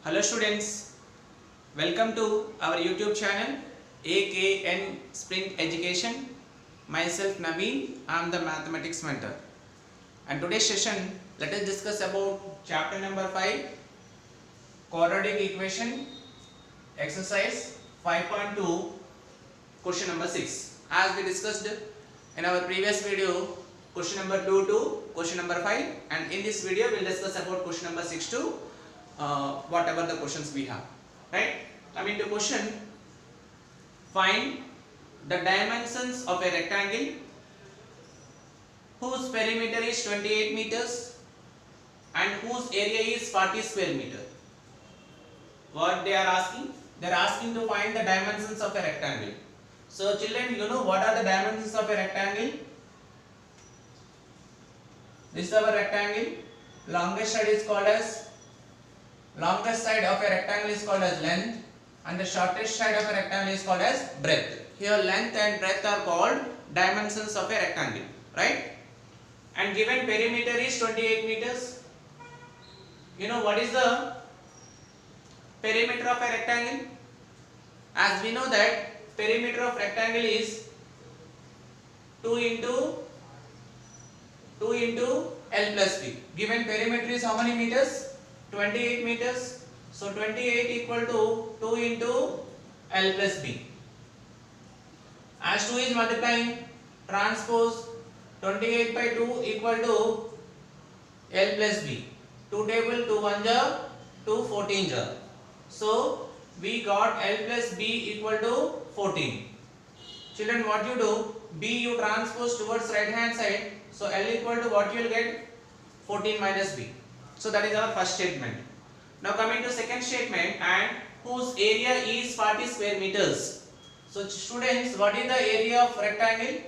Hello students, welcome to our YouTube channel AKN Sprint Education. Myself Naveen, I am the mathematics mentor. And today's session, let us discuss about chapter number 5, quadratic equation, exercise 5.2, question number 6. As we discussed in our previous video, question number 2 to question number 5, and in this video we will discuss about question number 6 to whatever the questions we have, right? Coming to question, find the dimensions of a rectangle whose perimeter is 28 meters and whose area is 40 square meter. What they are asking? They are asking to find the dimensions of a rectangle. So children, you know what are the dimensions of a rectangle? This is our rectangle. Longest side is called as longest side of a rectangle is called as length, and the shortest side of a rectangle is called as breadth. Here length and breadth are called dimensions of a rectangle, right? And given perimeter is 28 meters. You know what is the perimeter of a rectangle? As we know that perimeter of rectangle is 2 into L plus B. Given perimeter is how many meters? 28 meters. So 28 equal to 2 into L plus B. As 2 is multiplying, transpose 28 by 2 equal to L plus B. 2 table 2 1 jar, 2 14 jar. So we got L plus B equal to 14. Children, what you do? B you transpose towards right hand side. So L equal to what you will get? 14 minus B. So that is our first statement. Now coming to second statement, and whose area is 40 square meters. So students, what is the area of rectangle?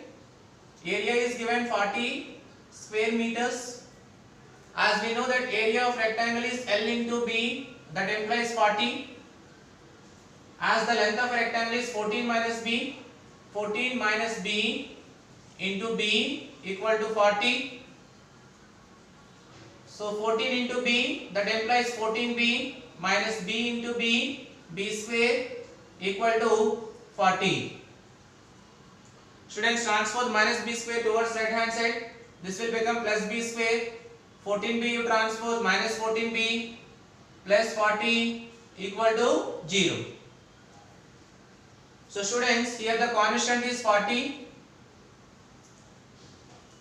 Area is given 40 square meters. As we know that area of rectangle is L into B, that implies 40. As the length of rectangle is 14 minus B, 14 minus B into B equal to 40. So 14 into B, that implies 14B minus B into B, B square equal to 40. Students, transpose minus B square towards right hand side. This will become plus B square. 14B you transpose minus 14B plus 40 equal to 0. So students, here the constant is 40.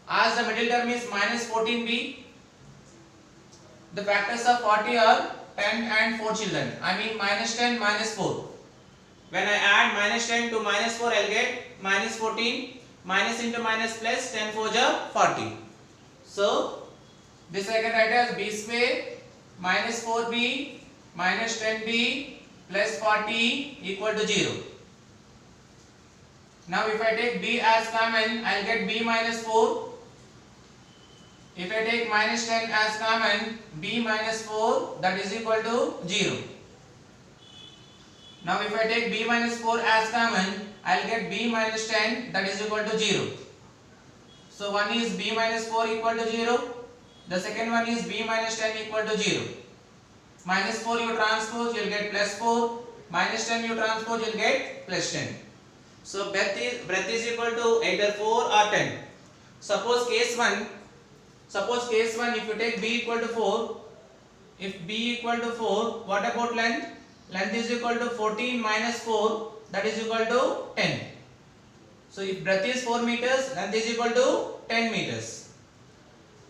As the middle term is minus 14B, the factors of 40 are 10 and 4 children. I mean minus 10 minus 4. When I add minus 10 to minus 4, I will get minus 14. Minus into minus plus 10 4 ja 40. So this I can write as B square minus 4B minus 10B plus 40 equal to 0. Now if I take B as common, I will get B minus 4. If I take minus 10 as common, B minus 4, that is equal to 0. Now if I take B minus 4 as common, I will get B minus 10, that is equal to 0. So one is B minus 4 equal to 0. The second one is B minus 10 equal to 0. Minus 4 you transpose, you will get plus 4. Minus 10 you transpose, you will get plus 10. So breadth is equal to either 4 or 10. Suppose case 1, if you take B equal to 4, if B equal to 4, what about length? Length is equal to 14 minus 4, that is equal to 10. So if breadth is 4 meters, length is equal to 10 meters.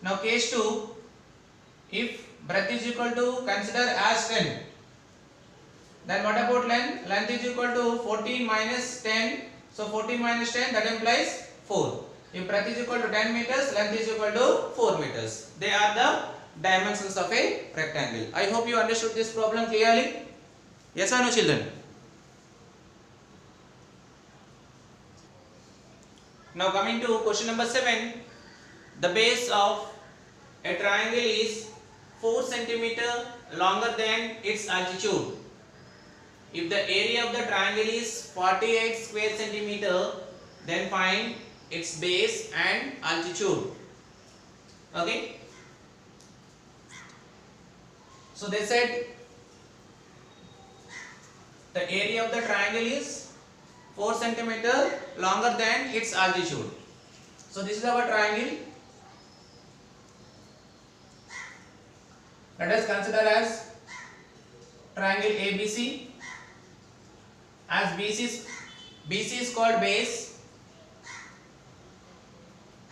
Now case 2, if breadth is equal to, consider as 10, then what about length? Length is equal to 14 minus 10, so 14 minus 10, that implies 4. If breadth is equal to 10 meters, length is equal to 4 meters. They are the dimensions of a rectangle. I hope you understood this problem clearly. Yes or no children? Now coming to question number 7. The base of a triangle is 4 cm longer than its altitude. If the area of the triangle is 48 square centimeter, then find its base and altitude. Okay. So they said the area of the triangle is 4 centimeter longer than its altitude. So this is our triangle. Let us consider as triangle ABC. As BC is called base,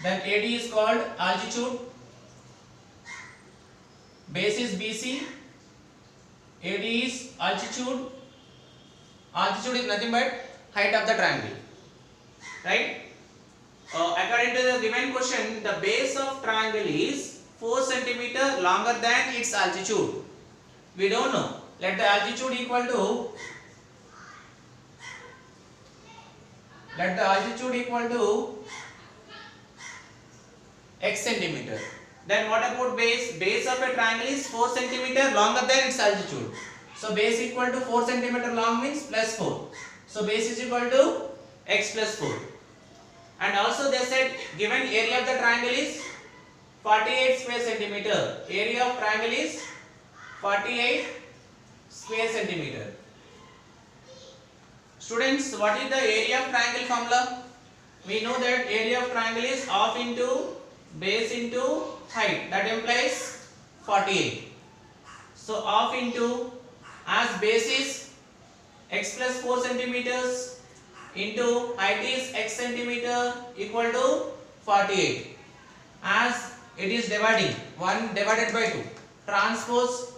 then AD is called altitude. Base is BC, AD is altitude. Altitude is nothing but height of the triangle, right? According to the given question, the base of triangle is 4 centimeter longer than its altitude. We don't know. Let the altitude equal to x centimeter. Then what about base? Base of a triangle is 4 centimeter longer than its altitude. So base equal to 4 centimeter long means plus 4. So base is equal to x plus 4. And also they said given area of the triangle is 48 square centimeter. Area of triangle is 48 square centimeter. Students, what is the area of triangle formula? We know that area of triangle is half into base into height. That implies 48. So half into, as base is x plus 4 centimeters into height is x centimeter equal to 48. As it is dividing 1 divided by 2. Transpose,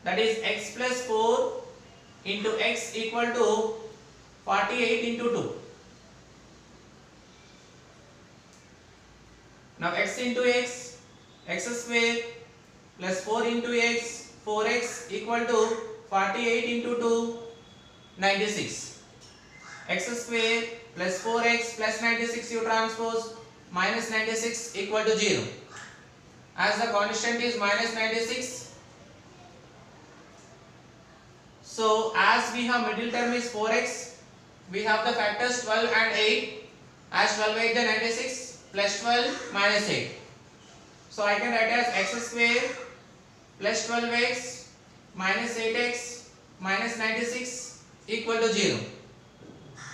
that is x plus 4 into x equal to 48 into 2. Now x into x, x square plus 4 into x, 4x equal to 48 into 2, 96. X square plus 4x plus 96 you transpose, minus 96 equal to 0. As the constant is minus 96, so as we have middle term is 4x, we have the factors 12 and 8. As 12 8 then 96 plus 12 minus 8. So I can write as x square plus 12x minus 8x minus 96 equal to 0.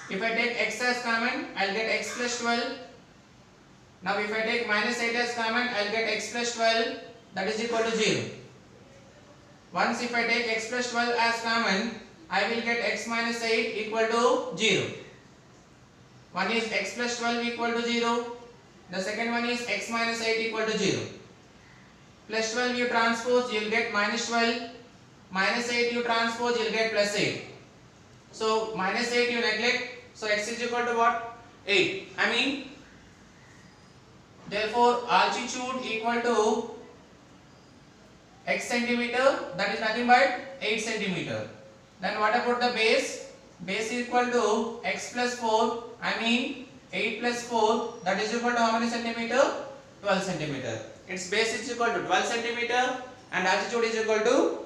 If I take x as common, I'll get x plus 12. Now if I take minus 8 as common, I'll get x plus 12, that is equal to 0. Once if I take x plus 12 as common, I will get x minus 8 equal to 0. One is x plus 12 equal to 0. The second one is x minus 8 equal to 0. Plus 12 you transpose, you will get minus 12. Minus 8 you transpose, you will get plus 8. So minus 8 you neglect. So x is equal to what? 8. Therefore altitude equal to x centimeter, that is nothing but 8 centimeter. Then what about the base? Base is equal to x plus 4, 8 plus 4, that is equal to how many centimeter? 12 centimeter. Its base is equal to 12 centimeter and altitude is equal to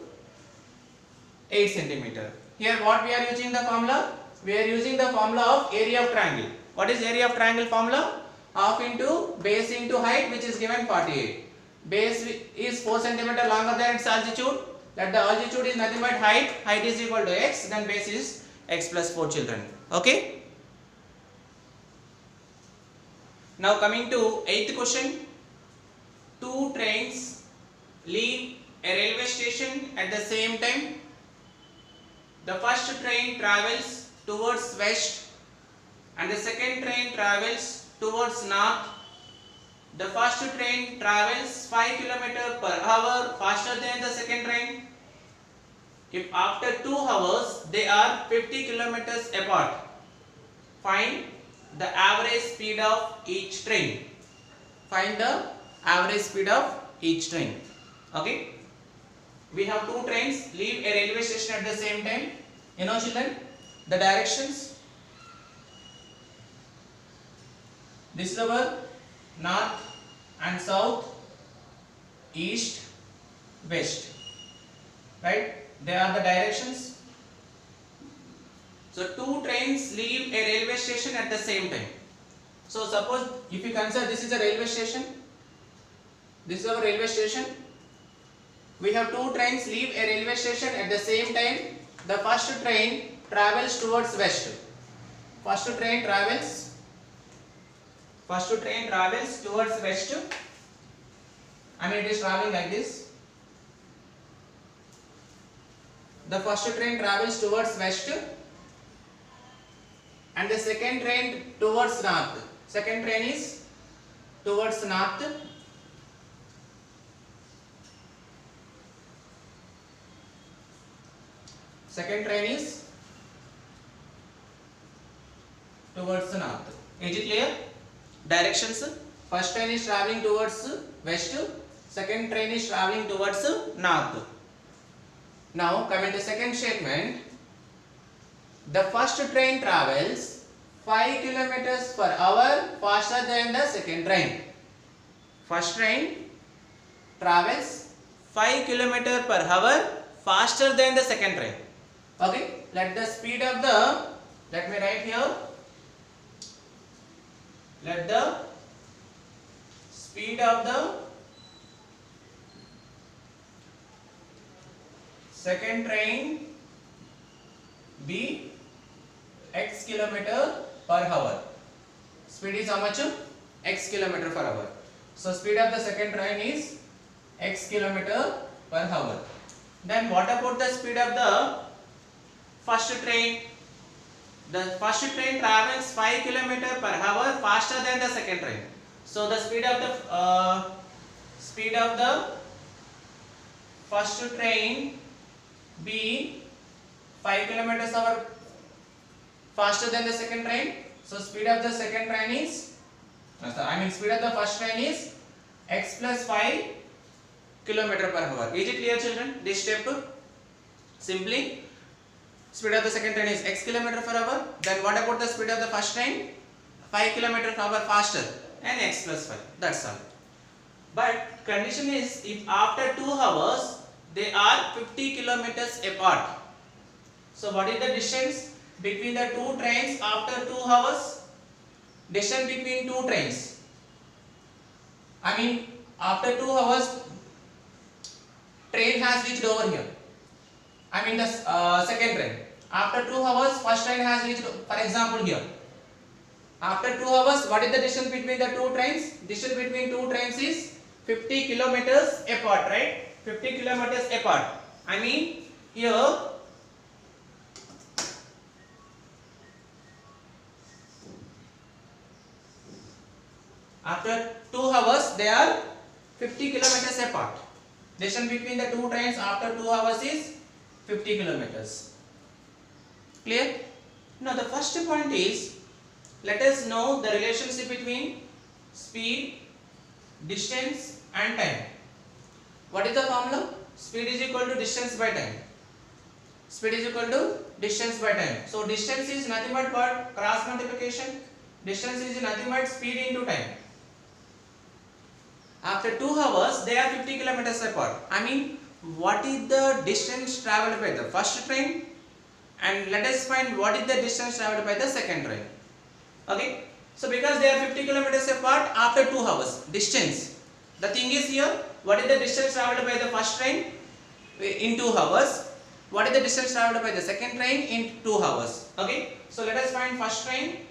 8 centimeter. Here what we are using the formula? We are using the formula of area of triangle. What is area of triangle formula? Half into base into height, which is given 48. Base is 4 centimeter longer than its altitude. That the altitude is nothing but height. Height is equal to x. Then base is x plus 4 children. Okay. Now coming to 8th question. Two trains leave a railway station at the same time. The first train travels towards west and the second train travels towards north. The first train travels 5 km per hour faster than the second train. If after 2 hours they are 50 kilometers apart, find the average speed of each train. Find the average speed of each train. Okay. We have two trains leave a railway station at the same time. You know children, the directions. This is our north and south, east, west. Right? They are the directions. So two trains leave a railway station at the same time. So suppose if you consider this is a railway station. This is our railway station. We have two trains leave a railway station at the same time. the first train travels towards west. First train travels towards west. I mean, it is traveling like this. The first train travels towards west and the second train towards north. Second train is towards north. Second train is towards the north. Is it clear? Directions. First train is traveling towards west. Second train is traveling towards north. Now coming to second statement. The first train travels 5 kilometers per hour faster than the second train. First train travels 5 kilometers per hour faster than the second train. Okay, let the speed of the, let me write here, let the speed of the second train be x kilometer per hour. Speed is how much? X kilometer per hour. So speed of the second train is x kilometer per hour. Then what about the speed of the first train? The first train travels 5 km per hour faster than the second train. So the speed of the first train be 5 km per hour faster than the second train. So speed of the second train is, speed of the first train is x plus 5 km per hour. Is it clear, children? This step simply. Speed of the second train is x km per hour. Then what about the speed of the first train? 5 km per hour faster and x plus 5. That's all. But condition is if after 2 hours they are 50 kilometers apart. So what is the distance between the two trains after 2 hours? Distance between two trains. After 2 hours train has reached over here. The second train. After 2 hours, first train has reached, for example, here. After 2 hours, what is the distance between the two trains? Distance between two trains is 50 kilometers apart, right? 50 kilometers apart. Here, after 2 hours, they are 50 kilometers apart. Distance between the two trains after 2 hours is 50 kilometers. Clear? Now the first point is, let us know the relationship between speed, distance and time. What is the formula? Speed is equal to distance by time. Speed is equal to distance by time. So distance is nothing but what? Cross multiplication. Distance is nothing but speed into time. After 2 hours, they are 50 kilometers apart. What is the distance traveled by the first train? And let us find what is the distance traveled by the second train. Okay. So because they are 50 kilometers apart after 2 hours, distance. The thing is here, what is the distance traveled by the first train in 2 hours? What is the distance traveled by the second train in 2 hours? Okay. So let us find first train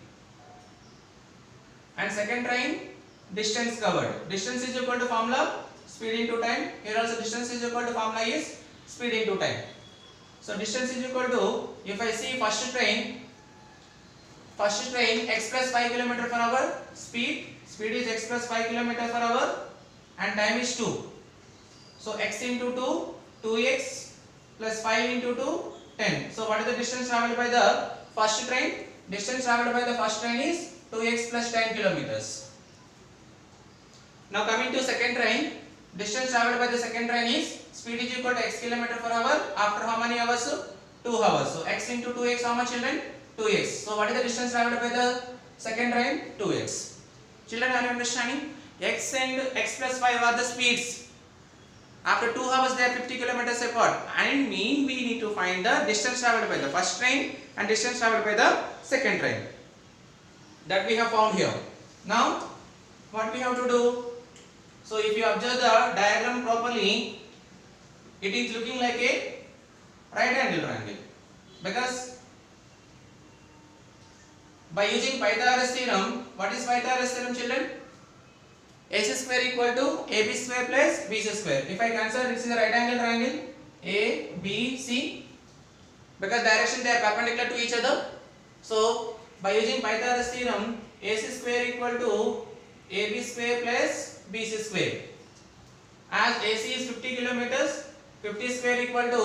and second train distance covered. Distance is equal to formula speed into time. Here also distance is equal to formula is speed into time. So distance is equal to, if I see first train x plus 5 km per hour, speed is x plus 5 km per hour and time is 2. So x into 2, 2x plus 5 into 2, 10. So what is the distance traveled by the first train? Distance traveled by the first train is 2x plus 10 kilometers. Now coming to second train, distance traveled by the second train is speed is equal to x km per hour after how many hours? 2 hours. So x into 2x, how much, children? 2x. So what is the distance traveled by the second train? 2x. Children, are you understanding? X and x plus 5 are the speeds. After 2 hours they are 50 kilometers apart. We need to find the distance traveled by the first train and distance traveled by the second train. That we have found here. Now what we have to do? So if you observe the diagram properly, it is looking like a right angle triangle. because by using Pythagoras theorem, what is Pythagoras theorem, children? AC square equal to AB square plus BC square. If I consider this is a right angle triangle ABC, because direction they are perpendicular to each other. So by using Pythagoras theorem, AC square equal to AB square plus BC square. As AC is 50 kilometers, 50 square equal to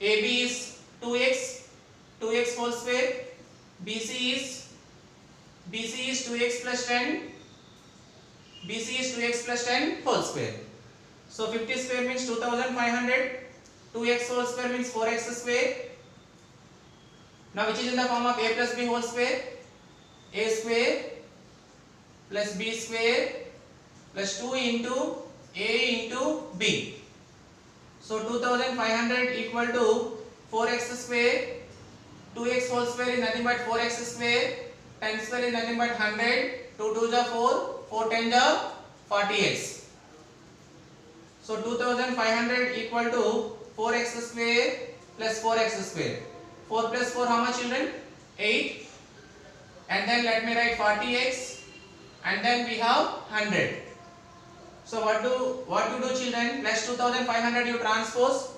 AB is 2x whole square, BC is 2x plus 10, BC is 2x plus 10 whole square. So 50 square means 2500, 2x whole square means 4x square. Now which is in the form of a plus b whole square, a square plus b square plus 2 into a into b. So 2500 equal to 4x square, 2x whole square is nothing but 4x square, 10 square is nothing but 100, 2 2s are 4, 4 10s are 40x. So 2500 equal to 4x square plus 4x square. 4 plus 4 how much, children? 8. And then let me write 40x, and then we have 100. So what you do, children? Plus 2500 you transpose.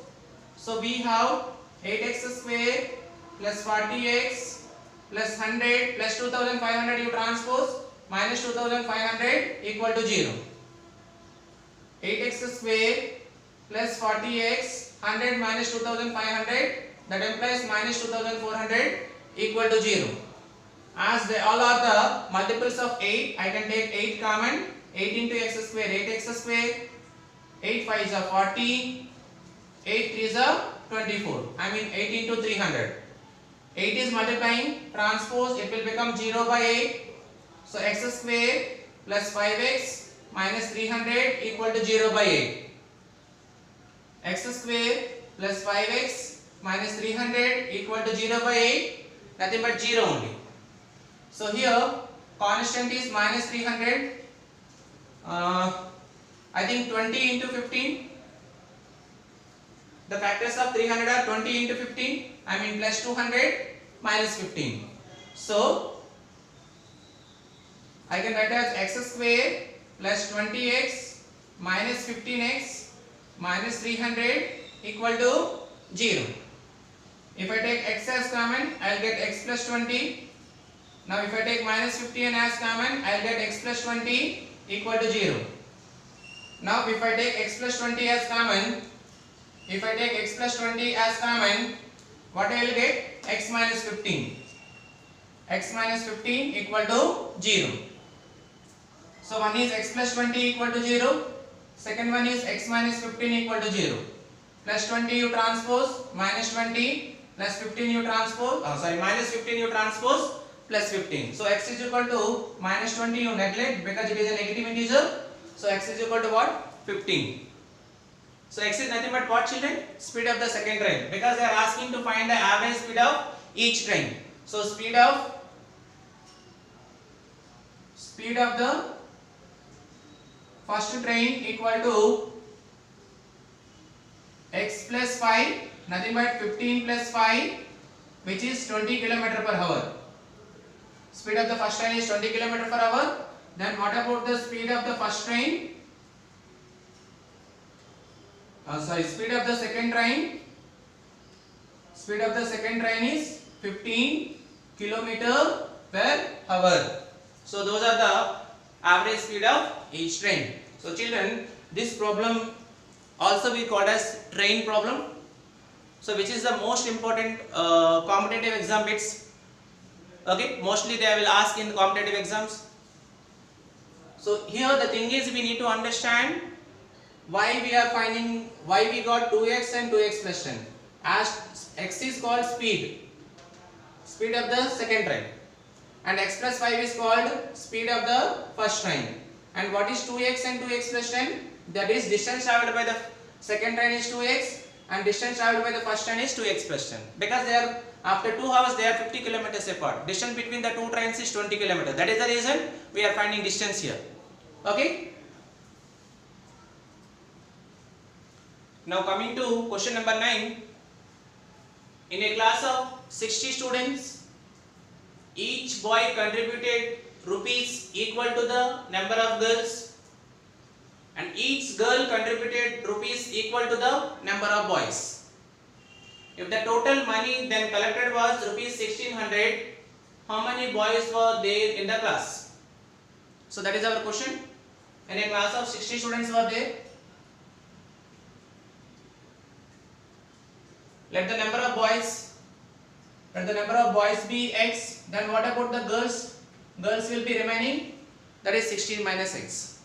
So we have 8x square plus 40x plus 100 plus 2500 you transpose minus 2500 equal to 0. 8x square plus 40x 100 minus 2500, that implies minus 2400 equal to 0. As they all are the multiples of 8, I can take 8 common. 8 into x square, 8x square, 8 5 is a 40, 8 3 is a 24, I mean 8 into 300. 8 is multiplying, transpose, it will become 0 by 8. So x square plus 5x minus 300 equal to 0 by 8. X square plus 5x minus 300 equal to 0 by 8, nothing but 0 only. So here constant is minus 300. I think 20 into 15. The factors of 300 are 20 into 15. I mean plus 200 minus 15. So I can write as x square plus 20x minus 15x minus 300 equal to 0. If I take x as common, I will get x plus 20. Now if I take minus 15 as common, I will get x plus 20 equal to 0. Now if I take x plus 20 as common, what I will get? X minus 15. X minus 15 equal to 0. So one is x plus 20 equal to 0. Second one is x minus 15 equal to 0. Plus 20 you transpose, minus 20 plus 15 you transpose, minus 15 you transpose plus 15. So x is equal to minus 20 you neglect because it is a negative integer. So x is equal to what? 15. So x is nothing but what, children? Speed of the second train, because they are asking to find the average speed of each train. So speed of the first train equal to x plus 5, nothing but 15 plus 5, which is 20 km per hour. Speed of the first train is 20 km per hour. Then what about the speed of the first train? Speed of the second train. Speed of the second train is 15 km per hour. So those are the average speed of each train. So children, this problem also we called as train problem. So which is the most important competitive exam bits. Okay, mostly they will ask in competitive exams. So here the thing is, we need to understand why we got 2x and 2x plus 10. As x is called speed of the second train, and x plus 5 is called speed of the first train. And what is 2x and 2x plus 10? That is distance travelled by the second train is 2x and distance travelled by the first train is 2x plus 10. Because they are after 2 hours they are 50 kilometers apart. Distance between the two trains is 20 kilometers. That is the reason we are finding distance here. Okay. Now coming to question number 9. In a class of 60 students, each boy contributed rupees equal to the number of girls, and each girl contributed rupees equal to the number of boys. If the total money then collected was rupees 1600, how many boys were there in the class? So that is our question. In a class of 60 students were there. Let the number of boys be x. Then what about the girls? Girls will be remaining. That is 16 minus x.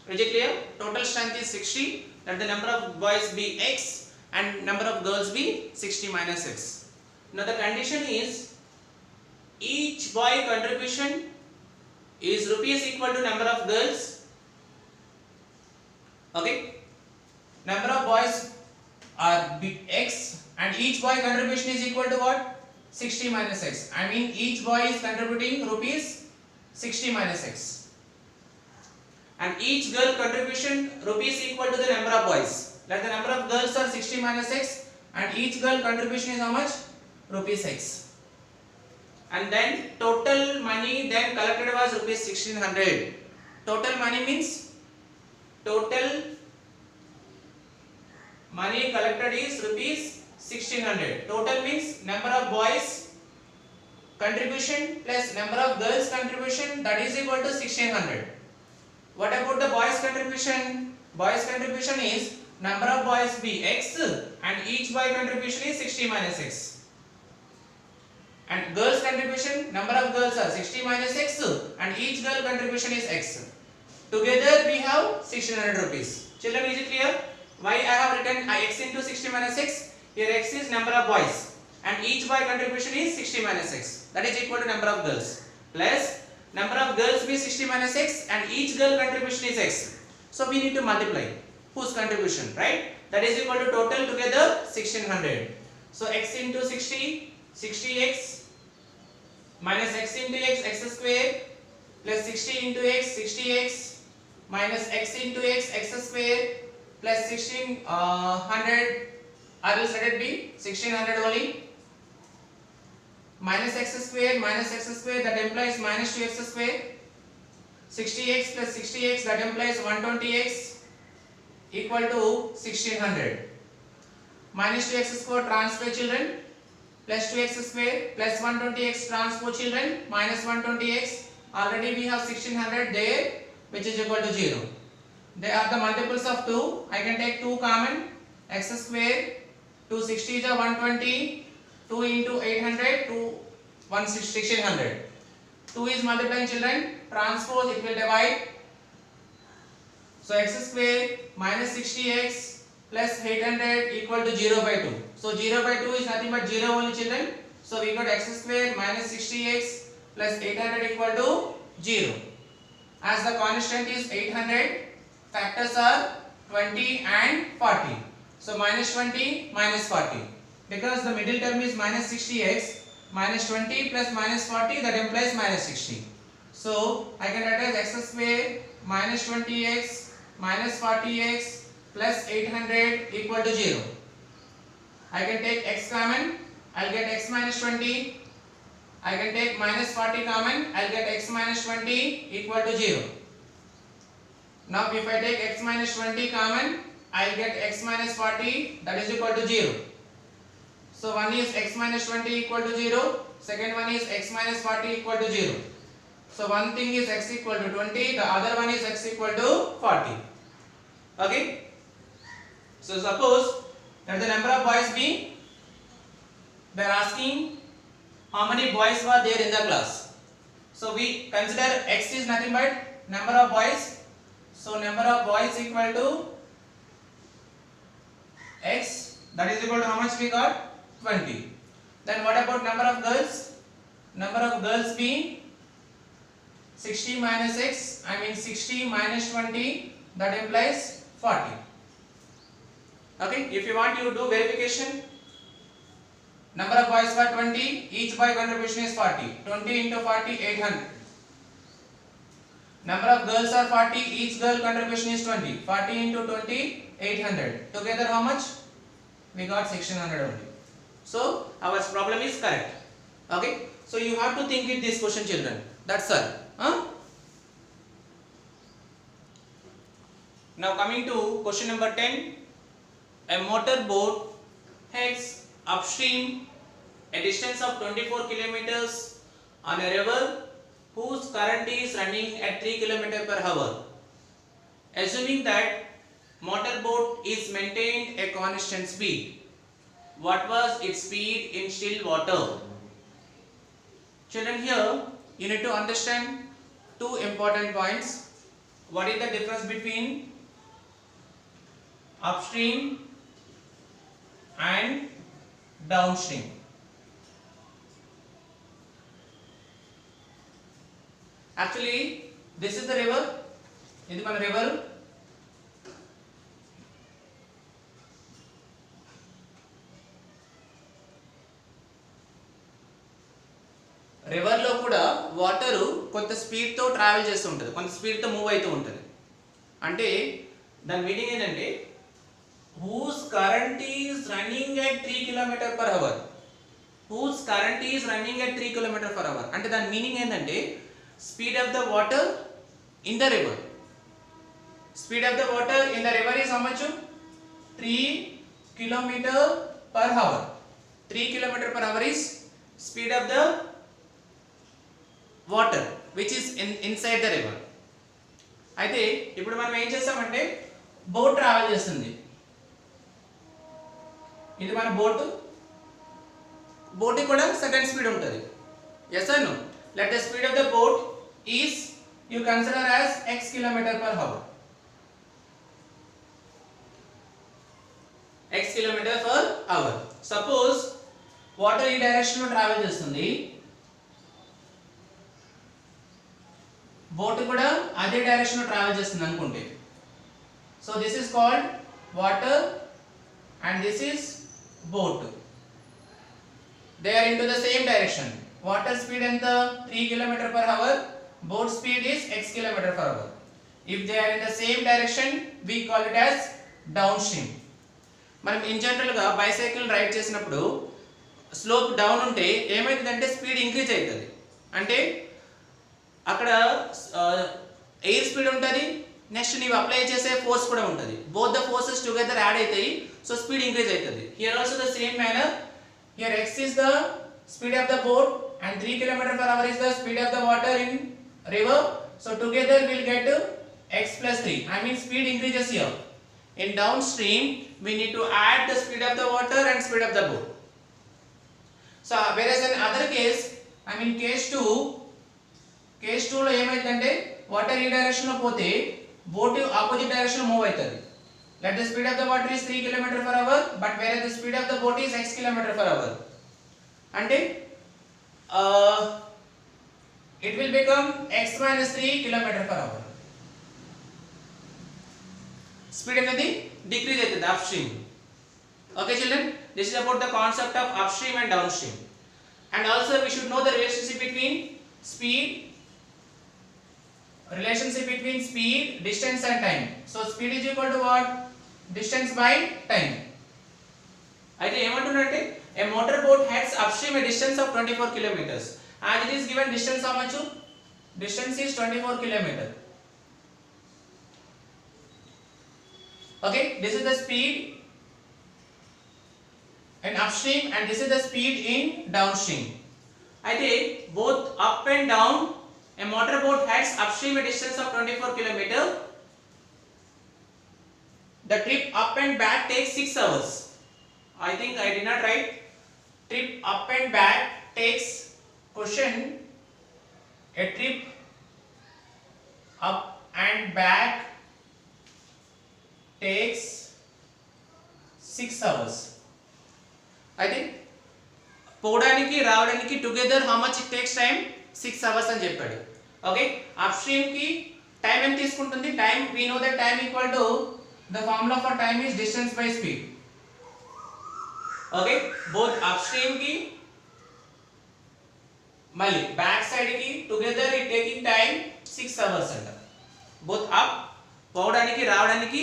Is it clear? Total strength is 60. Let the number of boys be x and number of girls be 60 minus x. Now the condition is each boy contribution is rupees equal to number of girls. Okay. Number of boys are x and each boy contribution is equal to what? 60 minus x. I mean each boy is contributing rupees 60 minus x. And each girl contribution rupees equal to the number of boys. Let the number of girls are 60 minus x and each girl contribution is how much? Rupees x. And then total money then collected was rupees 1600. Total money means total money collected is rupees 1600. Total means number of boys contribution plus number of girls contribution, that is equal to 1600. What about the boys contribution? Boys contribution is number of boys be x and each boy contribution is 60 minus x. And girls contribution, number of girls are 60 minus x and each girl contribution is x. Together we have 1600 rupees. Children, is it clear? Why I have written x into 60 minus x? Here x is number of boys and each boy contribution is 60 minus x. That is equal to number of girls. Plus number of girls be 60 minus x and each girl contribution is x. So we need to multiply whose contribution, right? That is equal to total together 1600. So x into 60, 60x minus x into x square plus 60 into x 60x minus x into x square plus 1600, I will let it be 1600 only, minus x square that implies minus 2x square, 60x plus 60x that implies 120x equal to 1600, minus 2x square transpose children, plus 2x square plus 120x transpose children, minus 120x, already we have 1600 there which is equal to 0. They are the multiples of 2. I can take 2 common, x square, 260 is 120, 2 into 800 to 1600. 2 is multiplying children, transpose it will divide. So x square minus 60x plus 800 equal to 0 by 2. So 0 by 2 is nothing but 0 only children. So we got x square minus 60x plus 800 equal to 0. As the constant is 800, factors are 20 and 40. So minus 20 minus 40. Because the middle term is minus 60x, minus 20 plus minus 40 that implies minus 60. So I can write as x square minus 20x minus 40x plus 800 equal to 0. I can take x common, I'll get x minus 20. I can take minus 40 common, I'll get x minus 20 equal to 0. Now if I take x minus 20 common, I'll get x minus 40 that is equal to 0. So one is x minus 20 equal to 0, second one is x minus 40 equal to 0. So one thing is x equal to 20, the other one is x equal to 40. Okay. So suppose that the number of boys be, they are asking how many boys were there in the class. So we consider x is nothing but number of boys. So number of boys equal to x, that is equal to how much we got? 20. Then what about number of girls? Number of girls being 60 minus x, I mean 60 minus 20, that implies 40. Okay, if you want you do verification. Number of boys were 20, each boy contribution is 40. 20 into 40, 800. Number of girls are 40, each girl contribution is 20. 40 into 20, 800. Together how much? We got 1600 only. So our problem is correct. Okay, so you have to think with this question, children. That's all. Now coming to question number 10. A motor boat heads upstream a distance of 24 kilometers on a river whose current is running at 3 km per hour. Assuming that motor boat is maintained a constant speed, what was its speed in still water? Children, here you need to understand two important points. What is the difference between upstream and downstream? Actually, this is the river. This is one river. రివర్లో కూడా water కొంత స్పీడ్తో travel చేస్తూ ఉంటుంది, కొంత స్పీడ్తో move అవుతూ ఉంటుంది. అంటే దాని మీనింగ్ ఏంటంటే whose current is running at 3 km per hour. Whose current is running at 3 km per hour. అంటే దాని మీనింగ్ ఏంటంటే speed of the water in the river. Speed of the water in the river is how much? 3 km per hour. 3 km per hour is speed of the water which is inside the river. అయితే ఇప్పుడు మనం ఏం చేస్తామంటే boat travel చేస్తుంది. ఇది మన boat కూడా second speed ఉంటుంది. yes or no? Let the speed of the boat is you consider as x km per hour. x km per hour. Suppose water ఈ డైరెక్షన్ లో ట్రావెల్ చేస్తుంది, బోట్ కూడా అదే డైరెక్షన్ లో ట్రావెల్ చేస్తుంది అనుకుంటే. So this is called water and this is boat. They are into the same direction. Water speed ఎంత 3 km per hour, boat speed is x km per hour. If they are in the same direction, we call it as downstream. మనం in general గా bicycle ride చేసినప్పుడు slope down ఉంటే ఏమైతుందంటే speed increase అవుతుంది. అంటే అక్కడ air speed ఉంటుంది, next నీవు అప్లై చేసే ఫోర్స్ కూడా ఉంటుంది. Both the forces together add అవుతాయి, సో స్పీడ్ ఇంక్రీజ్ అవుతుంది. Here also the same manner. Here x is the speed of the boat and 3 km per hour is the speed of the water in river. So together we'll get x plus 3. I mean speed increases here. In downstream we need to add the speed of the water and speed of the boat. So whereas in other case, I mean case 2 లో ఏమైందంటే water ఈ direction లో పోతే boat opposite direction లో move అవుతుంది. Let the speed of the water is 3 km per hour, but whereas the speed of the boat is x km per hour. అంటే it will become x minus 3 km per hour. Speed అనేది decrease అవుతుంది upstream. Okay children, this is about the concept of upstream and downstream. And also we should know the relationship between speed, distance and time. So speed is equal to what? Distance by time. అయితే ఏమంటున్నారంటే a motor boat heads upstream a distance of 24 kilometers and it is given distance how much? Distance is 24 kilometers. Okay, this is the speed in upstream and this is the speed in downstream. అయితే both up and down a motor boat heads upstream a distance of 24 kilometers. The trip up and back takes 6 hours. I think I did not write. Trip up and back takes question. A trip up and back takes 6 hours. I think పోవడానికి రావడానికి together how much it takes time 6 hours అని చెప్పాడు. Okay, upstream కి time ఎంత తీసుకుంటుంది? Time we know that time equal to the formula for time is distance by speed. Okay, both upstream కి మళ్ళీ back side కి together it taking time 6 hours అంట. Both up పోవడానికి రావడానికి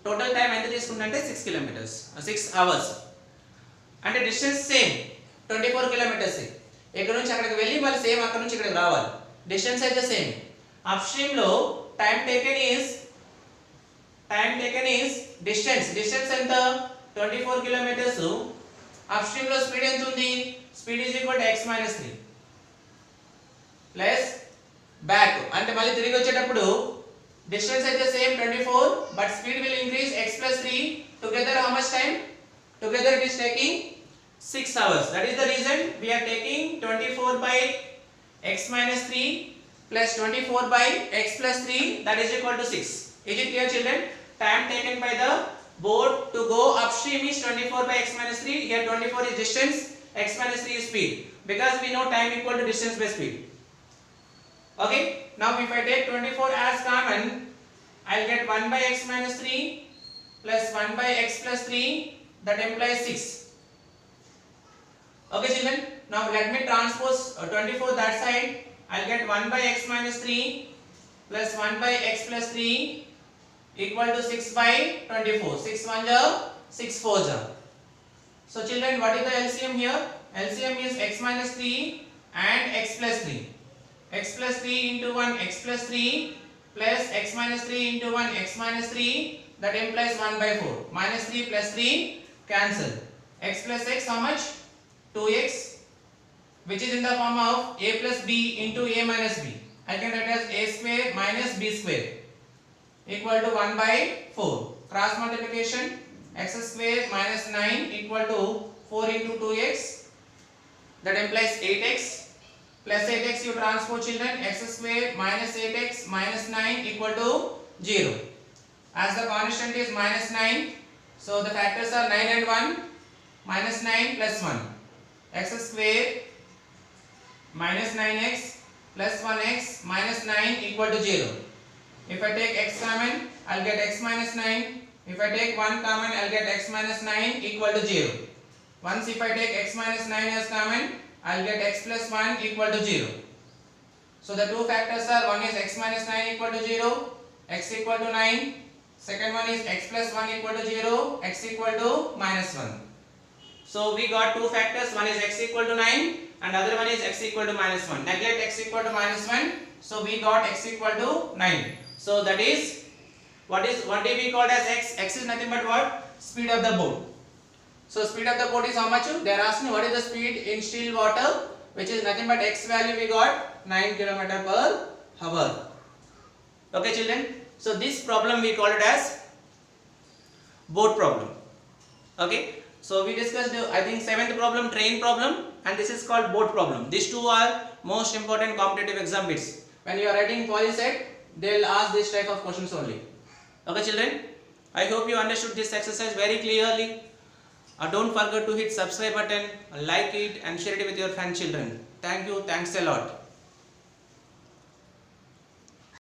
total time ఎంత తీసుకుంటుందంటే 6 hours. అంటే distance same 24 kilometres. ఇక్కడ నుంచి అక్కడికి వెళ్ళి మళ్ళీ సేమ్ అక్కడ నుంచి ఇక్కడికి రావాలి. డిస్టెన్స్ అయితే సేమ్. అప్ స్ట్రీమ్ లో టైం టేకెన్ ఈస్ డిస్టెన్స్ ఎంత 24 కిలోమీటర్స్. అప్ స్ట్రీమ్ లో స్పీడ్ ఎంత ఉంది? Speed is equal to x - 3 plus back అంటే మళ్ళీ తిరిగి వచ్చేటప్పుడు డిస్టెన్స్ అయితే same 24 but speed will increase x + 3 together how much time? Together it is taking 6 hours. That is the reason we are taking 24 by x minus 3 plus 24 by x plus 3, that is equal to 6. Is it clear, children? Time taken by the boat to go upstream is 24 by x minus 3. Here 24 is distance, x minus 3 is speed. Because we know time equal to distance by speed. Okay. Now if I take 24 as common, I will get 1 by x minus 3 plus 1 by x plus 3. That implies 6. Okay, children. Now let me transpose 24 that side. I'll get 1 by x minus 3 plus 1 by x plus 3 equal to 6 by 24. 6 1 ja, 6 4 ja. So children, what is the LCM here? LCM is x minus 3 and x plus 3. X plus 3 into 1 x plus 3 plus x minus 3 into 1 x minus 3. That implies 1 by 4. Minus 3 plus 3. Cancel. X plus x how much? 2x, which is in the form of a plus b into a minus b. I can write as a square minus b square equal to 1 by 4. Cross multiplication, x square minus 9 equal to 4 into 2x. That implies 8x plus 8x you transpose, children. X square minus 8x minus 9 equal to 0. As the constant is minus 9, so the factors are 9 and 1, minus 9 plus 1. X square minus 9x plus 1x minus 9 equal to 0. If I take x common, I'll get x minus 9. If I take 1 common, I'll get x minus 9 equal to 0. Once if I take x minus 9 as common, I'll get x plus 1 equal to 0. So the two factors are, one is x minus 9 equal to 0, x equal to 9. Second one is x plus 1 equal to 0, x equal to minus 1. So we got two factors, one is x equal to 9 and other one is x equal to minus 1. Neglect x equal to minus 1, so we got x equal to 9. So that is, what did we call as x? X is nothing but what? Speed of the boat. So speed of the boat is how much? They are asking what is the speed in still water, which is nothing but x value we got 9 km/h. Okay, children. So this problem we call it as boat problem. Okay. So we discussed I think 7th problem, train problem, and this is called boat problem. These two are most important competitive exam bits. When you are writing PolySet, they will ask this type of questions only. Okay, children. I hope you understood this exercise very clearly. Don't forget to hit subscribe button, like it, and share it with your friend children. Thank you. Thanks a lot.